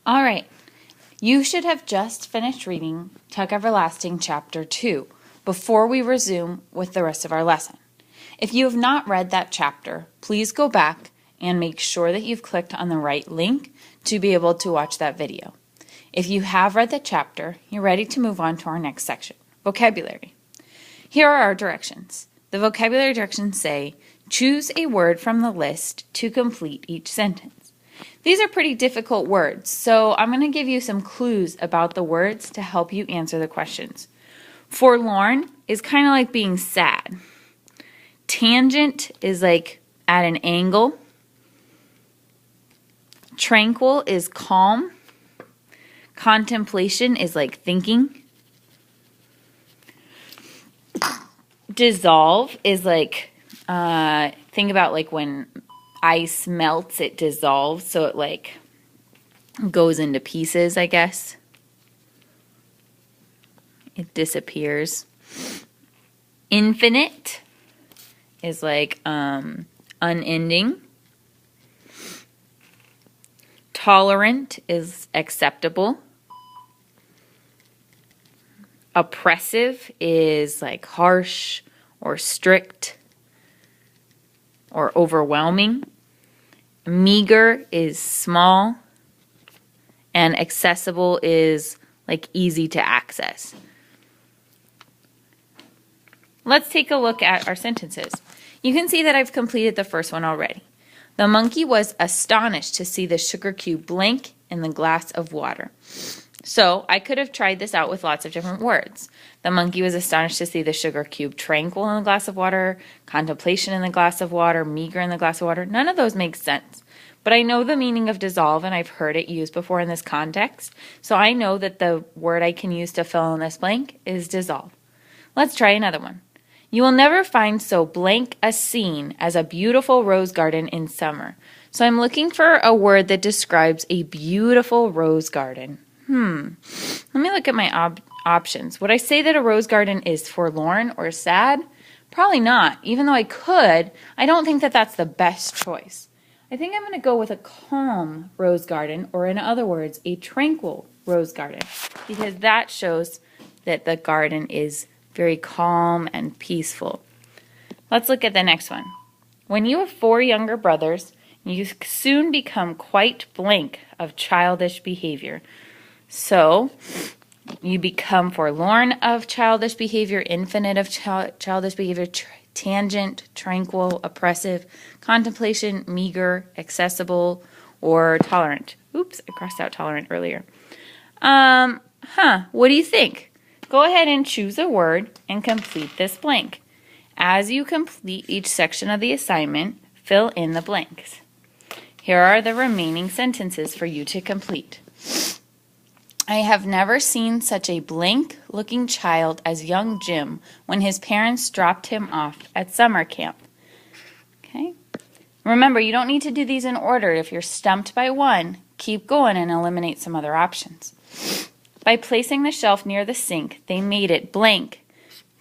All right. You should have just finished reading Tuck Everlasting Chapter 2 before we resume with the rest of our lesson. If you have not read that chapter, please go back and make sure that you've clicked on the right link to be able to watch that video. If you have read the chapter, you're ready to move on to our next section, vocabulary. Here are our directions. The vocabulary directions say, choose a word from the list to complete each sentence. These are pretty difficult words, so I'm going to give you some clues about the words to help you answer the questions. Forlorn is kind of like being sad. Tangent is like at an angle. Tranquil is calm. Contemplation is like thinking. Dissolve is like, think about like when ice melts, it dissolves, so it like goes into pieces, I guess. It disappears. Infinite is like unending. Tolerant is acceptable. Oppressive is like harsh or strict or overwhelming. Meager is small. And accessible is like easy to access. Let's take a look at our sentences. You can see that I've completed the first one already. The monkey was astonished to see the sugar cube blank in the glass of water. So I could have tried this out with lots of different words. The monkey was astonished to see the sugar cube tranquil in the glass of water, contemplation in the glass of water, meager in the glass of water. None of those make sense. But I know the meaning of dissolve, and I've heard it used before in this context. So I know that the word I can use to fill in this blank is dissolve. Let's try another one. You will never find so blank a scene as a beautiful rose garden in summer. So I'm looking for a word that describes a beautiful rose garden. Let me look at my options. Would I say that a rose garden is forlorn or sad? Probably not. Even though I could, I don't think that that's the best choice. I think I'm going to go with a calm rose garden, or in other words, a tranquil rose garden, because that shows that the garden is very calm and peaceful. Let's look at the next one. When you have 4 younger brothers, you soon become quite blank of childish behavior. So, you become forlorn of childish behavior, infinite of childish behavior, tangent, tranquil, oppressive, contemplation, meager, accessible, or tolerant. Oops, I crossed out tolerant earlier. What do you think? Go ahead and choose a word and complete this blank. As you complete each section of the assignment, fill in the blanks. Here are the remaining sentences for you to complete. I have never seen such a blank-looking child as young Jim when his parents dropped him off at summer camp. Okay. Remember, you don't need to do these in order. If you're stumped by one, keep going and eliminate some other options. By placing the shelf near the sink, they made it blank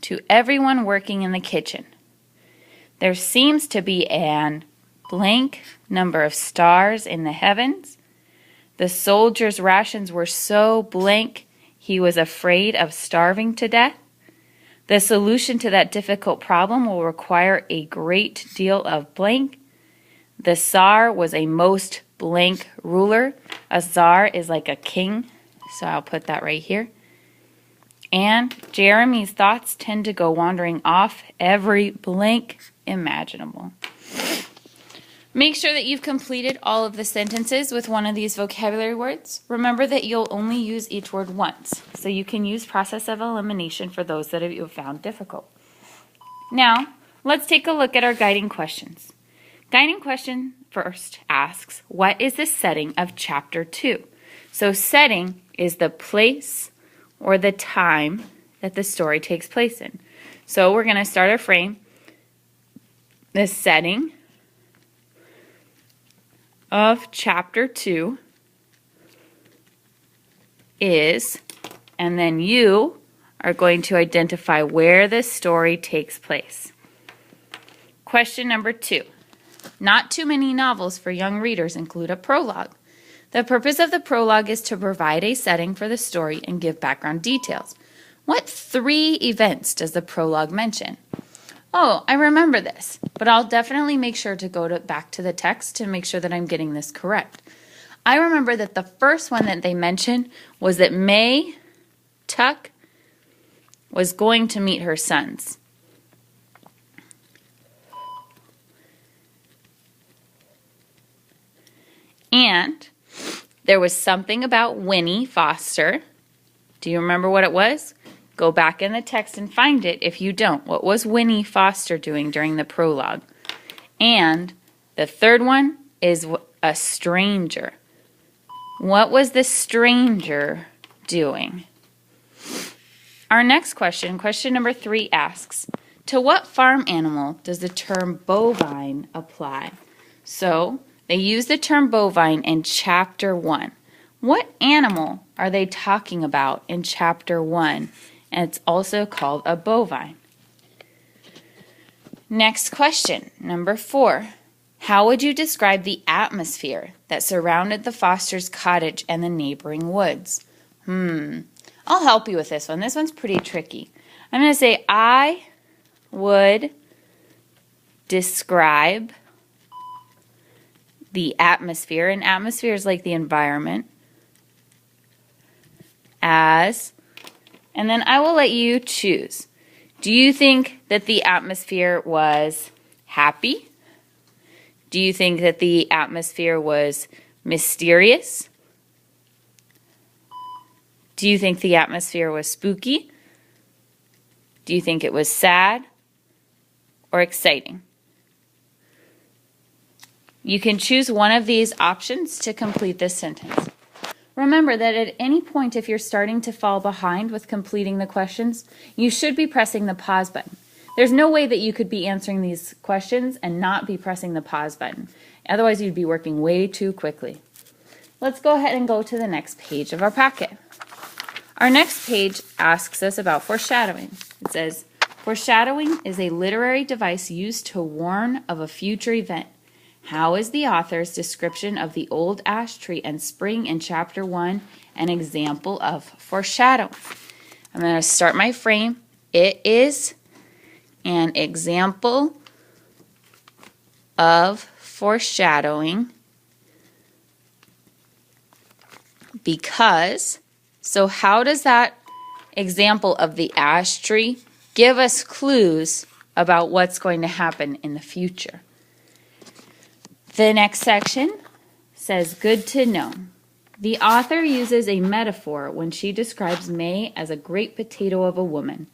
to everyone working in the kitchen. There seems to be an blank number of stars in the heavens. The soldier's rations were so blank he was afraid of starving to death. The solution to that difficult problem will require a great deal of blank. The Tsar was a most blank ruler. A Tsar is like a king, so I'll put that right here. And Jeremy's thoughts tend to go wandering off every blank imaginable. Make sure that you've completed all of the sentences with one of these vocabulary words. Remember that you'll only use each word once, so you can use process of elimination for those that you have found difficult. Now, let's take a look at our guiding questions. Guiding question first asks, what is the setting of chapter 2? So setting is the place or the time that the story takes place in. So we're going to start our frame. The setting of chapter 2 is, and then you are going to identify where the story takes place. Question number 2. Not too many novels for young readers include a prologue. The purpose of the prologue is to provide a setting for the story and give background details. What 3 events does the prologue mention? Oh, I remember this, but I'll definitely make sure to go back to the text to make sure that I'm getting this correct. I remember that the first one that they mentioned was that May Tuck was going to meet her sons. And there was something about Winnie Foster. Do you remember what it was? Go back in the text and find it if you don't. What was Winnie Foster doing during the prologue? And the third one is a stranger. What was the stranger doing? Our next question, question number 3, asks, to what farm animal does the term bovine apply? So, they use the term bovine in chapter 1. What animal are they talking about in chapter 1? And it's also called a bovine. Next question, number 4. How would you describe the atmosphere that surrounded the Foster's cottage and the neighboring woods? I'll help you with this one. This one's pretty tricky. I'm going to say I would describe the atmosphere, and atmosphere is like the environment, as, and then I will let you choose. Do you think that the atmosphere was happy? Do you think that the atmosphere was mysterious? Do you think the atmosphere was spooky? Do you think it was sad or exciting? You can choose one of these options to complete this sentence. Remember that at any point, if you're starting to fall behind with completing the questions, you should be pressing the pause button. There's no way that you could be answering these questions and not be pressing the pause button. Otherwise, you'd be working way too quickly. Let's go ahead and go to the next page of our packet. Our next page asks us about foreshadowing. It says, foreshadowing is a literary device used to warn of a future event. How is the author's description of the old ash tree and spring in chapter 1 an example of foreshadowing? I'm going to start my frame. It is an example of foreshadowing because, so how does that example of the ash tree give us clues about what's going to happen in the future? The next section says, good to know. The author uses a metaphor when she describes May as a great potato of a woman.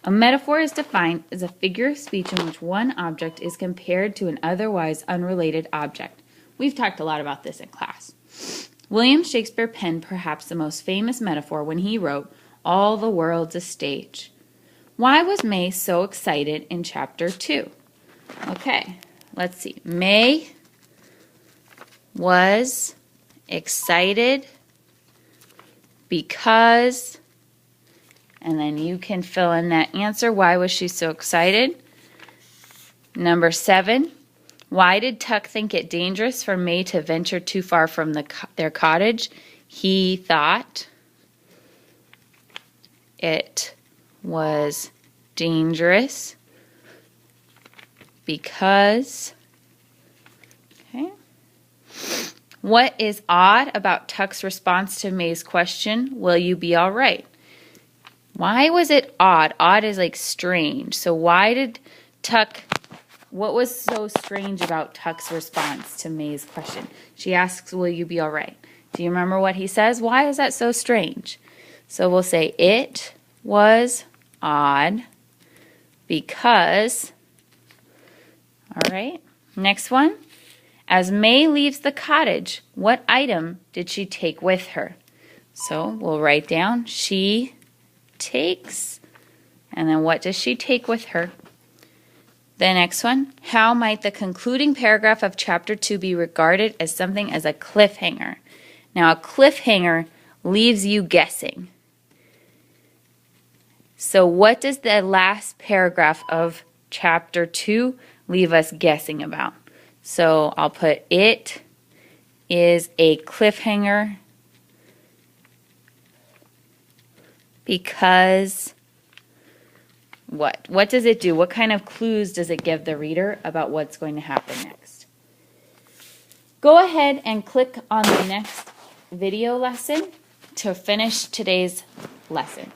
A metaphor is defined as a figure of speech in which one object is compared to an otherwise unrelated object. We've talked a lot about this in class. William Shakespeare penned perhaps the most famous metaphor when he wrote, "All the world's a stage." Why was May so excited in chapter 2? Okay, let's see. May was excited because, and then you can fill in that answer. Why was she so excited? Number 7, why did Tuck think it dangerous for May to venture too far from their cottage? He thought it was dangerous because, okay. What is odd about Tuck's response to May's question, will you be all right? Why was it odd? Odd is like strange. So why did Tuck, what was so strange about Tuck's response to May's question? She asks, will you be all right? Do you remember what he says? Why is that so strange? So we'll say it was odd because, all right, next one. As May leaves the cottage, what item did she take with her? So we'll write down she takes, and then what does she take with her? The next one, how might the concluding paragraph of chapter 2 be regarded as something as a cliffhanger? Now a cliffhanger leaves you guessing. So what does the last paragraph of chapter 2 leave us guessing about? So I'll put it is a cliffhanger because what? What does it do? What kind of clues does it give the reader about what's going to happen next? Go ahead and click on the next video lesson to finish today's lesson.